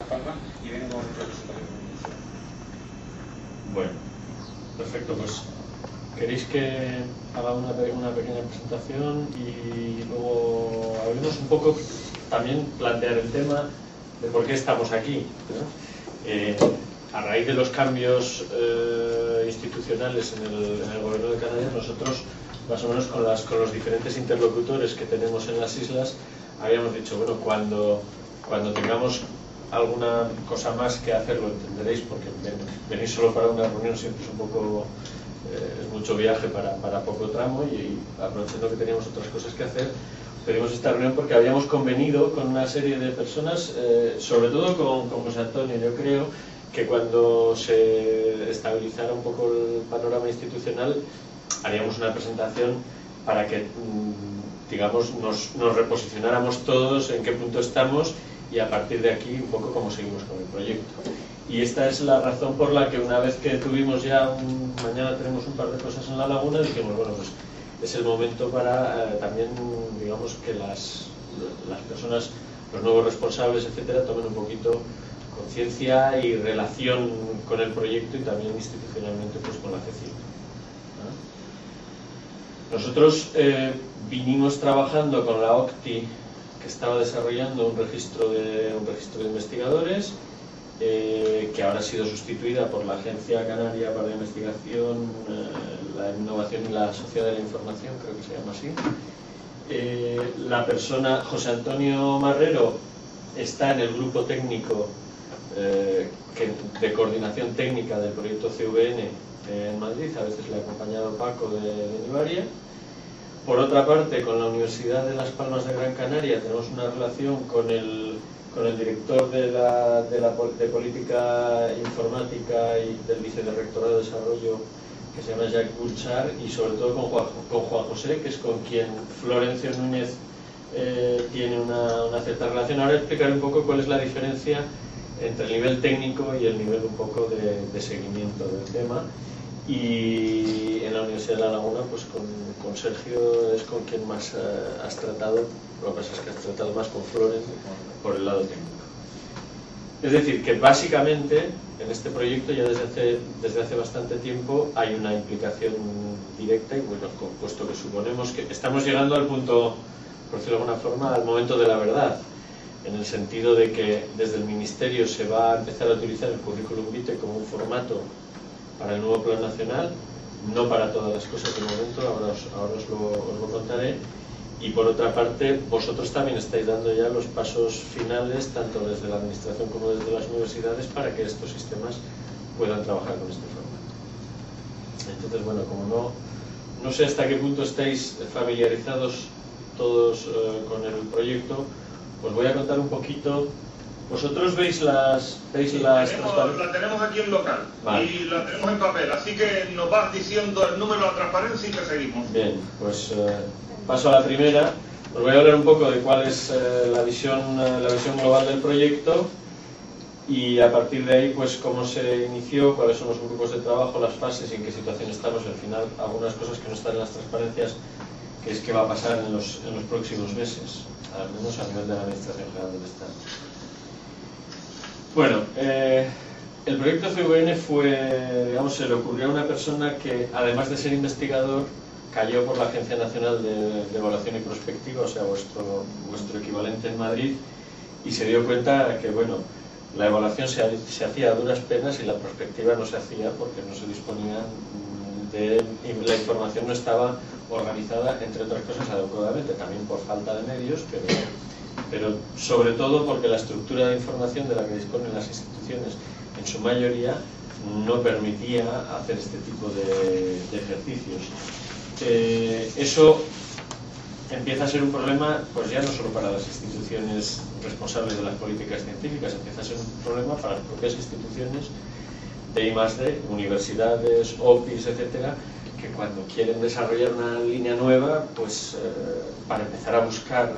Palma y vengo con el profesor. Bueno, perfecto, pues queréis que haga una pequeña presentación y luego hablemos un poco, también plantear el tema de por qué estamos aquí, ¿no? A raíz de los cambios institucionales en el gobierno de Canarias, nosotros más o menos con los diferentes interlocutores que tenemos en las islas habíamos dicho, bueno, cuando tengamos alguna cosa más que hacer, lo entenderéis, porque venir solo para una reunión siempre es un poco es mucho viaje para poco tramo, y aprovechando que teníamos otras cosas que hacer, pedimos esta reunión porque habíamos convenido con una serie de personas, sobre todo con José Antonio. Yo creo que cuando se estabilizara un poco el panorama institucional haríamos una presentación para que digamos nos reposicionáramos todos en qué punto estamos y a partir de aquí un poco cómo seguimos con el proyecto. Y esta es la razón por la que una vez que tuvimos ya mañana tenemos un par de cosas en la laguna, dijimos, bueno, pues es el momento para también, digamos, que las personas, los nuevos responsables, etcétera, tomen un poquito conciencia y relación con el proyecto y también institucionalmente pues con la CECIL. Nosotros vinimos trabajando con la OCTI, que estaba desarrollando un registro de investigadores, que ahora ha sido sustituida por la Agencia Canaria para la Investigación, la Innovación y la Sociedad de la Información, creo que se llama así. La persona, José Antonio Marrero, está en el grupo técnico de coordinación técnica del proyecto CVN en Madrid, a veces le ha acompañado Paco de Nivaria. Por otra parte, con la Universidad de Las Palmas de Gran Canaria tenemos una relación con el director de Política Informática y del Vicerrectorado de Desarrollo, que se llama Jacques Burchard, y sobre todo con Juan José, que es con quien Florencio Núñez tiene una cierta relación. Ahora explicaré un poco cuál es la diferencia entre el nivel técnico y el nivel un poco de seguimiento del tema. Y en la Universidad de La Laguna, pues con Sergio es con quien más has tratado. Lo que pasa es que has tratado más con Flores por el lado técnico. Es decir, que básicamente en este proyecto ya desde hace bastante tiempo hay una implicación directa, y bueno, puesto que suponemos que estamos llegando al punto, por decirlo de alguna forma, al momento de la verdad, en el sentido de que desde el Ministerio se va a empezar a utilizar el currículum vitae como un formato para el nuevo Plan Nacional, no para todas las cosas de momento, ahora os lo contaré. Y por otra parte, vosotros también estáis dando ya los pasos finales, tanto desde la Administración como desde las universidades, para que estos sistemas puedan trabajar con este formato. Entonces, bueno, como no sé hasta qué punto estáis familiarizados todos con el proyecto, os voy a contar un poquito. Vosotros veis las la tenemos aquí en local, vale, y la tenemos en papel, así que nos vas diciendo el número de la transparencia y que seguimos. Bien, pues paso a la primera. Os voy a hablar un poco de cuál es la visión global del proyecto, y a partir de ahí pues cómo se inició, cuáles son los grupos de trabajo, las fases y en qué situación estamos, y al final algunas cosas que no están en las transparencias, que es qué va a pasar en los próximos meses, al menos a nivel de la Administración General del Estado. Bueno, el proyecto CVN fue, digamos, se le ocurrió a una persona que, además de ser investigador, cayó por la Agencia Nacional de Evaluación y Prospectiva, o sea, vuestro equivalente en Madrid, y se dio cuenta que, bueno, la evaluación se hacía a duras penas y la prospectiva no se hacía porque no se disponía la información no estaba organizada, entre otras cosas, adecuadamente, también por falta de medios, pero sobre todo porque la estructura de información de la que disponen las instituciones, en su mayoría, no permitía hacer este tipo de ejercicios. Eso empieza a ser un problema, pues ya no solo para las instituciones responsables de las políticas científicas, empieza a ser un problema para las propias instituciones de I+D, universidades, OPIs, etcétera, que cuando quieren desarrollar una línea nueva, pues para empezar a buscar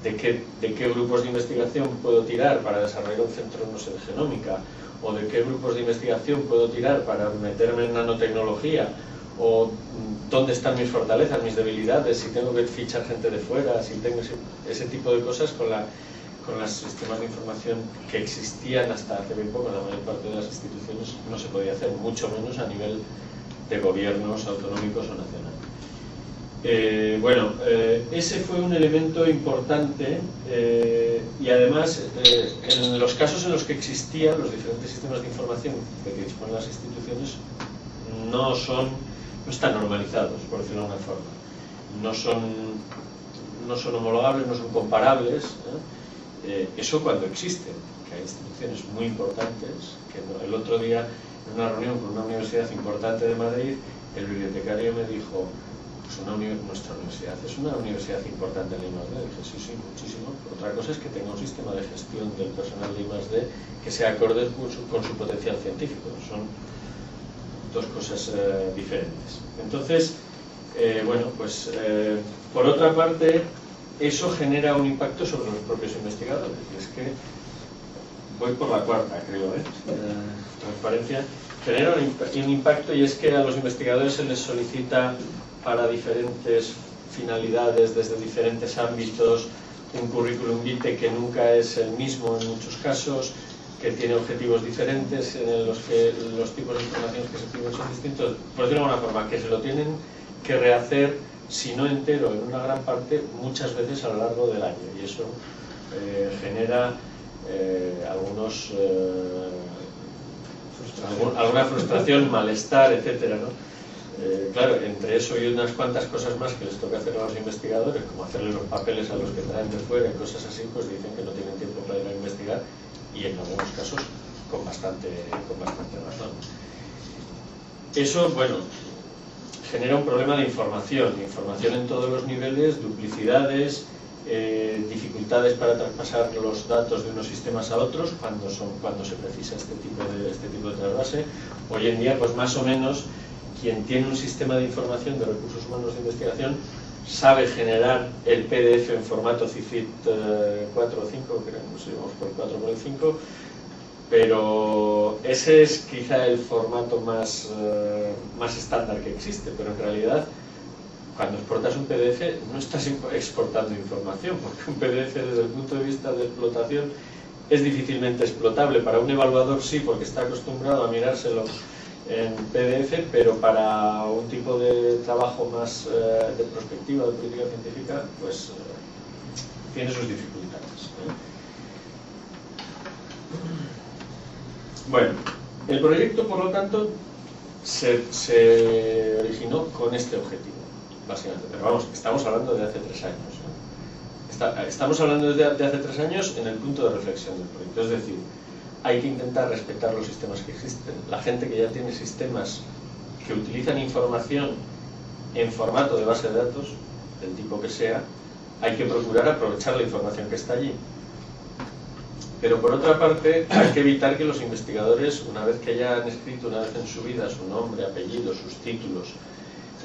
de qué grupos de investigación puedo tirar para desarrollar un centro, no sé, de genómica, o de qué grupos de investigación puedo tirar para meterme en nanotecnología, o dónde están mis fortalezas, mis debilidades, si tengo que fichar gente de fuera, si tengo ese tipo de cosas con los sistemas de información que existían hasta hace bien poco en la mayor parte de las instituciones no se podía hacer, mucho menos a nivel de gobiernos autonómicos o nacionales. Ese fue un elemento importante y además en los casos en los que existían los diferentes sistemas de información de que disponen las instituciones no están normalizados, por decirlo de alguna forma, no son homologables, no son comparables, eso cuando existen, que hay instituciones muy importantes, que el otro día en una reunión con una universidad importante de Madrid, el bibliotecario me dijo: pues nuestra universidad es una universidad importante en I+D. Le dije: sí, muchísimo. Otra cosa es que tenga un sistema de gestión del personal de I+D que sea acorde con su potencial científico. Son dos cosas diferentes. Entonces, por otra parte, eso genera un impacto sobre los propios investigadores. Y es que voy por la cuarta, creo, transparencia. Genera un impacto, y es que a los investigadores se les solicita para diferentes finalidades, desde diferentes ámbitos, un currículum vitae que nunca es el mismo en muchos casos, que tiene objetivos diferentes, en los que los tipos de información que se piden son distintos. Por decirlo de alguna forma, que se lo tienen que rehacer, si no entero, en una gran parte, muchas veces a lo largo del año, y eso genera alguna frustración, malestar, etcétera, ¿no? Claro, entre eso y unas cuantas cosas más que les toca hacer a los investigadores, como hacerle los papeles a los que traen de fuera y cosas así, pues dicen que no tienen tiempo para ir a investigar, y en algunos casos con bastante razón. Eso, genera un problema de información en todos los niveles, duplicidades, dificultades para traspasar los datos de unos sistemas a otros cuando se precisa este tipo de trasvase. Hoy en día, pues más o menos, quien tiene un sistema de información de recursos humanos de investigación sabe generar el PDF en formato CIFIT 4 o 5, creo, no sé, vamos por el 4 o por el 5, pero ese es quizá el formato más estándar que existe, pero en realidad cuando exportas un PDF no estás exportando información, porque un PDF desde el punto de vista de explotación es difícilmente explotable. Para un evaluador sí, porque está acostumbrado a mirárselo en PDF, pero para un tipo de trabajo más de prospectiva, de política científica, pues tiene sus dificultades. El proyecto, por lo tanto, se originó con este objetivo, básicamente. Pero vamos, estamos hablando de hace 3 años. Estamos hablando de hace 3 años en el punto de reflexión del proyecto. Es decir, hay que intentar respetar los sistemas que existen. La gente que ya tiene sistemas que utilizan información en formato de base de datos, del tipo que sea, hay que procurar aprovechar la información que está allí. Pero por otra parte, hay que evitar que los investigadores, una vez que ya han escrito una vez en su vida su nombre, apellido, sus títulos,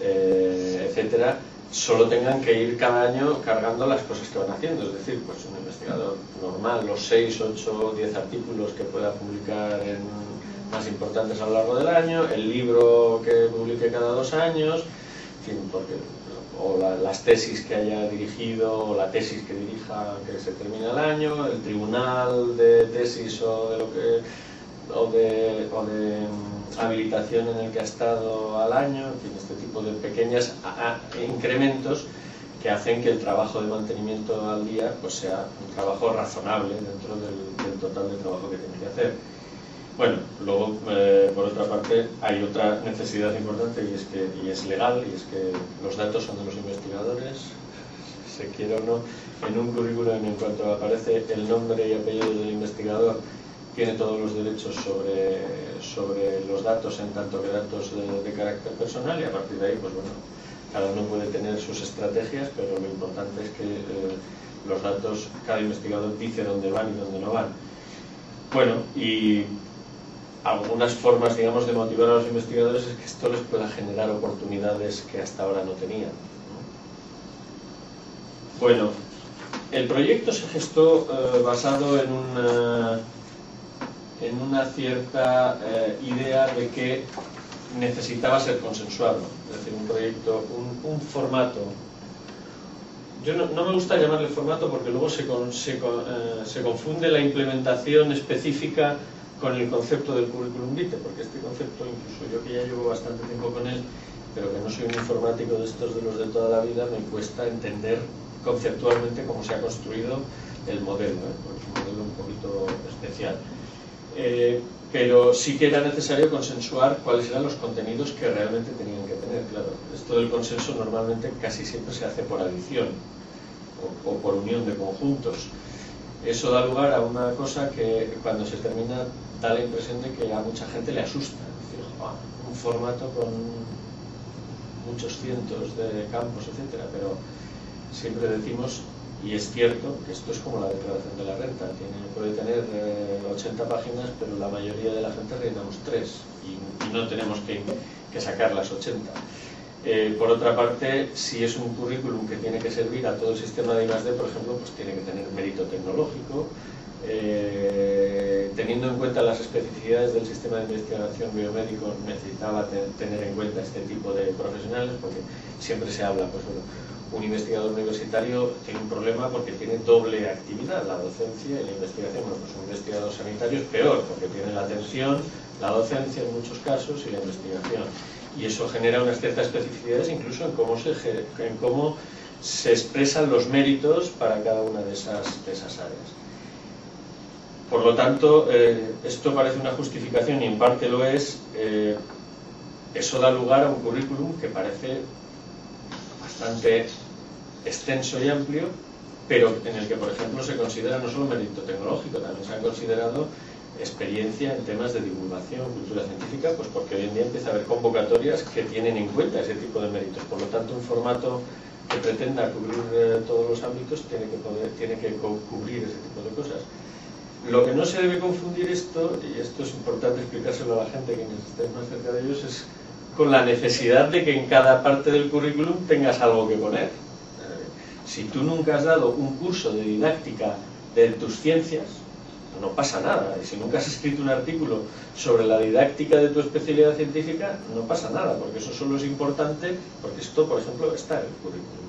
etcétera, solo tengan que ir cada año cargando las cosas que van haciendo. Es decir, pues un investigador normal, los 6, 8, 10 artículos que pueda publicar en más importantes a lo largo del año, el libro que publique cada 2 años, en fin, las tesis que haya dirigido, o la tesis que dirija que se termina el año, el tribunal de tesis o de habilitación en el que ha estado al año, en fin, este tipo de pequeños incrementos que hacen que el trabajo de mantenimiento al día pues sea un trabajo razonable dentro del total de trabajo que tiene que hacer. Luego, por otra parte, hay otra necesidad importante y es legal, y es que los datos son de los investigadores, se quiera o no. En un currículum, en cuanto aparece el nombre y apellido del investigador, tiene todos los derechos sobre los datos, en tanto que datos de carácter personal, y a partir de ahí, pues cada uno puede tener sus estrategias, pero lo importante es que los datos, cada investigador dice dónde van y dónde no van. Y algunas formas, digamos, de motivar a los investigadores es que esto les pueda generar oportunidades que hasta ahora no tenían. El proyecto se gestó basado en una cierta idea de que necesitaba ser consensuado. Es decir, un proyecto, un formato yo no me gusta llamarle formato porque luego se confunde la implementación específica con el concepto del currículum vitae, porque este concepto, incluso yo que ya llevo bastante tiempo con él, pero que no soy un informático de estos de los de toda la vida, me cuesta entender conceptualmente cómo se ha construido el modelo, porque es un modelo un poquito especial. Pero sí que era necesario consensuar cuáles eran los contenidos que realmente tenían que tener. Claro, esto del consenso normalmente casi siempre se hace por adición o por unión de conjuntos. Eso da lugar a una cosa que cuando se termina da la impresión de que a mucha gente le asusta. Es decir, un formato con muchos cientos de campos, etcétera, pero siempre decimos, y es cierto, que esto es como la declaración de la renta, puede tener 80 páginas, pero la mayoría de la gente rellenamos 3 y no tenemos que sacar las 80. Por otra parte, si es un currículum que tiene que servir a todo el sistema de I+D, por ejemplo, pues tiene que tener mérito tecnológico, teniendo en cuenta las especificidades del sistema de investigación biomédico, necesitaba tener en cuenta este tipo de profesionales, porque siempre se habla, pues bueno, un investigador universitario tiene un problema porque tiene doble actividad, la docencia y la investigación. Bueno, pues un investigador sanitario es peor, porque tiene la atención, la docencia en muchos casos y la investigación. Y eso genera unas ciertas especificidades incluso en cómo se expresan los méritos para cada una de esas áreas. Por lo tanto, esto parece una justificación y en parte lo es. Eso da lugar a un currículum que parece bastante extenso y amplio, pero en el que, por ejemplo, se considera no solo mérito tecnológico, también se ha considerado experiencia en temas de divulgación, cultura científica, pues porque hoy en día empieza a haber convocatorias que tienen en cuenta ese tipo de méritos. Por lo tanto, un formato que pretenda cubrir todos los ámbitos tiene que cubrir ese tipo de cosas. Lo que no se debe confundir esto, y esto es importante explicárselo a la gente que esté más cerca de ellos, es con la necesidad de que en cada parte del currículum tengas algo que poner. Si tú nunca has dado un curso de didáctica de tus ciencias, no pasa nada. Y si nunca has escrito un artículo sobre la didáctica de tu especialidad científica, no pasa nada, porque eso solo es importante, porque esto, por ejemplo, está en el currículum.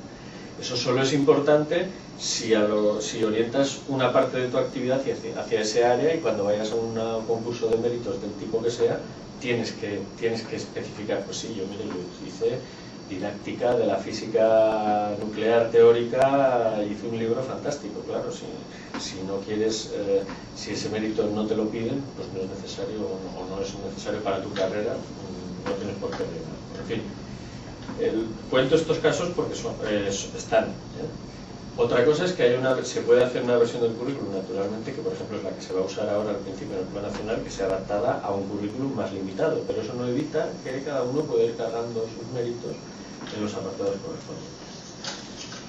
Eso solo es importante si orientas una parte de tu actividad hacia ese área, y cuando vayas a un concurso de méritos del tipo que sea, tienes que especificar, pues sí, yo hice didáctica de la física nuclear teórica, hice un libro fantástico. Claro, si no quieres, si ese mérito no te lo piden, pues no es necesario o no es necesario para tu carrera, no tienes por qué rellenar. En fin, cuento estos casos porque están. Otra cosa es que se puede hacer una versión del currículum, naturalmente, que por ejemplo es la que se va a usar ahora al principio en el Plan Nacional, que sea adaptada a un currículum más limitado, pero eso no evita que cada uno pueda ir cargando sus méritos en los apartados correspondientes.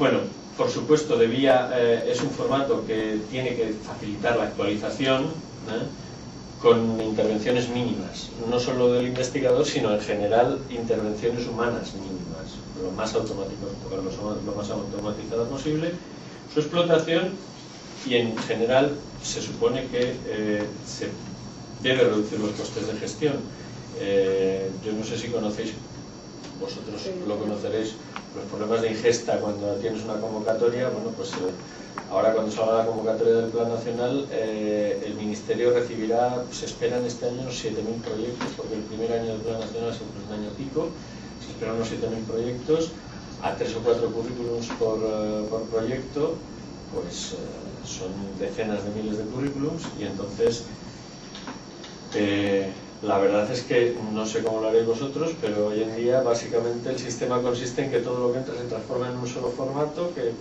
Bueno, por supuesto, es un formato que tiene que facilitar la actualización, con intervenciones mínimas, no solo del investigador, sino en general intervenciones humanas mínimas, lo más automatizada posible, su explotación, y en general se supone que se debe reducir los costes de gestión. Yo no sé si conocéis, vosotros lo conoceréis, los problemas de ingesta cuando tienes una convocatoria. Bueno, pues ahora cuando salga la convocatoria del Plan Nacional, el Ministerio recibirá, se esperan este año unos 7.000 proyectos, porque el primer año del Plan Nacional siempre es un año pico, se esperan unos 7.000 proyectos, a 3 o 4 currículums por proyecto, pues son decenas de miles de currículums, y entonces la verdad es que no sé cómo lo haréis vosotros, pero hoy en día básicamente el sistema consiste en que todo lo que entra se transforma en un solo formato, que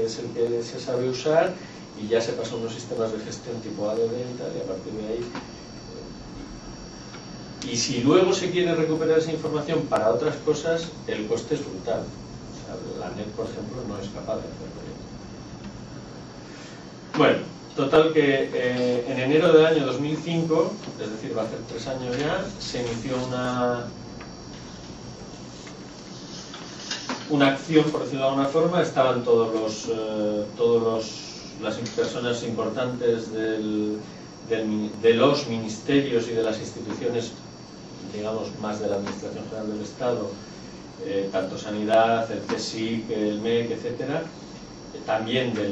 es el que se sabe usar, y ya se pasa a unos sistemas de gestión tipo ADD y tal, y a partir de ahí. Y si luego se quiere recuperar esa información para otras cosas, el coste es brutal. O sea, la NET, por ejemplo, no es capaz de hacerlo. Bueno, total que en enero del año 2005, es decir, va a hacer 3 años ya, se inició una acción, por decirlo de alguna forma. Estaban todas las personas importantes de los ministerios y de las instituciones, digamos, más de la Administración General del Estado, tanto Sanidad, el CSIC, el MEC, etcétera, también del